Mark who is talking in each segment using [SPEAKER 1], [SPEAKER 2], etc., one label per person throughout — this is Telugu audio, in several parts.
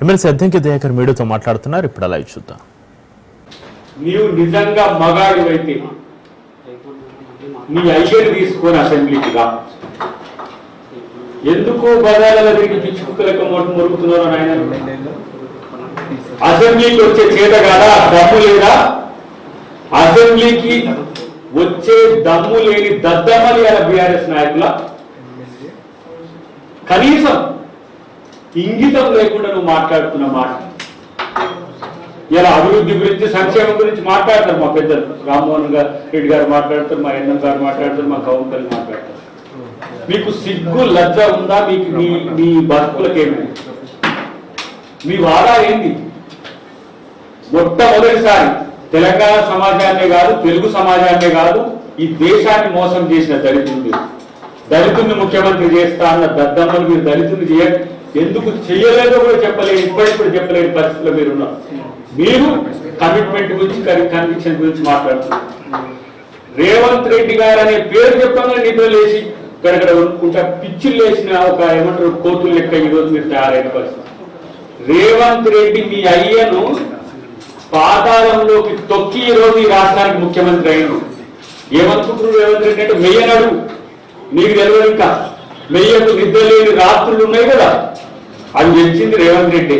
[SPEAKER 1] ఎమ్మెల్సీ అద్దంకి దయాకర్ మీడియాతో మాట్లాడుతున్నారు. ఇప్పుడు అలా చూద్దాం.
[SPEAKER 2] నీవు నిజంగా మగాడివైతే నీ అయ్యని తీసుకొని అసెంబ్లీకి రా. ఎందుకు బదాల దగ్గరికి పిచ్చుకులక మురుగుతున్నారో నాయన. అసెంబ్లీకి వచ్చే చేత కాదా, దమ్ము లేదా? అసెంబ్లీకి వచ్చే దమ్ము లేని దద్దమని అలా బీఆర్ఎస్ నాయకుల కనీసం ఇంగితం లేకుండా నువ్వు మాట్లాడుతున్న మాట. ఇలా అభివృద్ధి గురించి, సంక్షేమం గురించి మాట్లాడతారు మా పెద్దలు. రామ్మోహన్ రెడ్డి గారు మాట్లాడతారు, మా ఎన్ఎం గారు మాట్లాడతారు, మా కౌంటర్లు మాట్లాడతారు. మీకు సిగ్గు లజ్జ ఉందా? మీకు మీ బతుకులకేమైంది? మీ వాడా ఏంది? మొట్టమొదటిసారి తెలంగాణ సమాజాన్నే కాదు, తెలుగు సమాజాన్నే కాదు, ఈ దేశాన్ని మోసం చేసిన దళితుల్ని ముఖ్యమంత్రి చేస్తా అన్న దద్దమ్మలు మీరు దళితుల్ని ఎందుకు చేయలేదో కూడా చెప్పలేని, ఇప్పటిప్పుడు చెప్పలేని పరిస్థితిలో మీరున్నారు. మీరు కమిట్మెంట్ గురించి, కన్విక్షన్ గురించి మాట్లాడుతున్నారు. రేవంత్ రెడ్డి గారు అనే పేరు చెప్పగానే నిద్ర లేచి ఇక్కడ కొంచెం పిచ్చిలు లేచిన ఒక ఏమంటారు కోతులు లెక్క ఈరోజు మీరు తయారైన పరిస్థితి. రేవంత్ రెడ్డి మీ అయ్యను పాతాళంలోకి తొక్కి ఈరోజు ఈ రాష్ట్రానికి ముఖ్యమంత్రి అయ్యాను. ఏమనుకుంటున్నారు రేవంత్ రెడ్డి అంటే? మెయ్యనడు, నీకు తెలియదు. ఇంకా మెయ్యకు నిద్ర లేని రాత్రులు ఉన్నాయి కదా, అది తెచ్చింది రేవంత్ రెడ్డి.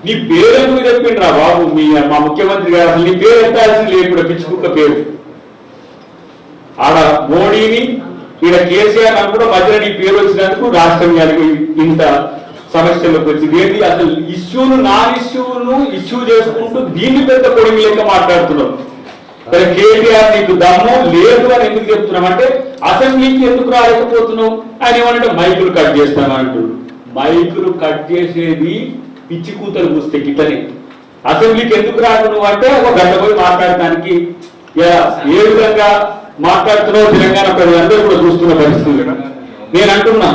[SPEAKER 2] నీ పేరు ఎందుకు చెప్పిండ్రా బాబు మా ముఖ్యమంత్రి గారు? అసలు నీ పేరు ఎత్తాల్సింది లేకుండా పిచ్చుకుక్క పేరు. ఆడ మోడీని, ఈడ కేసీఆర్ అని కూడా మధ్యలో నీ పేరు వచ్చినందుకు రాష్ట్రం ఇంత సమస్యలోకి వచ్చింది. ఏంటి అసలు ఇష్యూను, ఇష్యూ చేసుకుంటూ దీన్ని పెద్ద కొడుకు లెక్క మాట్లాడుతున్నావు. సరే, కేటీఆర్ నీకు దమ్ము లేదు అని ఎందుకు చెప్తున్నాం అంటే, అసెంబ్లీకి ఎందుకు రాలేకపోతున్నావు అని ఏమంటే మైకులు కట్ చేస్తామంటున్నాడు. మైకులు కట్ చేసేది పిచ్చి కూతలు కూస్తే గిట్టని. అసెంబ్లీకి ఎందుకు రాదు నువ్వు అంటే, ఒక గంట పోయి మాట్లాడటానికి ఏ విధంగా మాట్లాడుతున్నావు తెలంగాణ ప్రజలందరూ కూడా చూస్తున్న పరిస్థితులు. నేను అంటున్నా,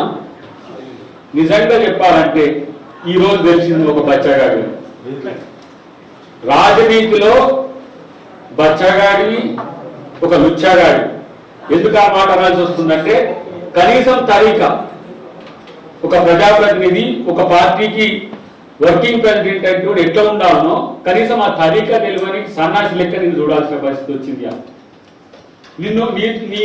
[SPEAKER 2] నిజంగా చెప్పాలంటే ఈ రోజు తెలిసింది ఒక బచ్చగాడి రాజనీతిలో, బచ్చగాడి ఒక లుచ్చగాడి. ఎందుకు ఆ మాట అనాల్సి వస్తుందంటే, కనీసం తరీక ఒక ప్రజాప్రతినిధి, ఒక పార్టీకి వర్కింగ్ ప్రెసిడెంట్ అంటే కూడా ఎట్లా ఉండాలనో కనీసం ఆ తరీక నిలువని సన్నాసి లెక్క నేను చూడాల్సిన పరిస్థితి వచ్చింది. నిన్ను నీ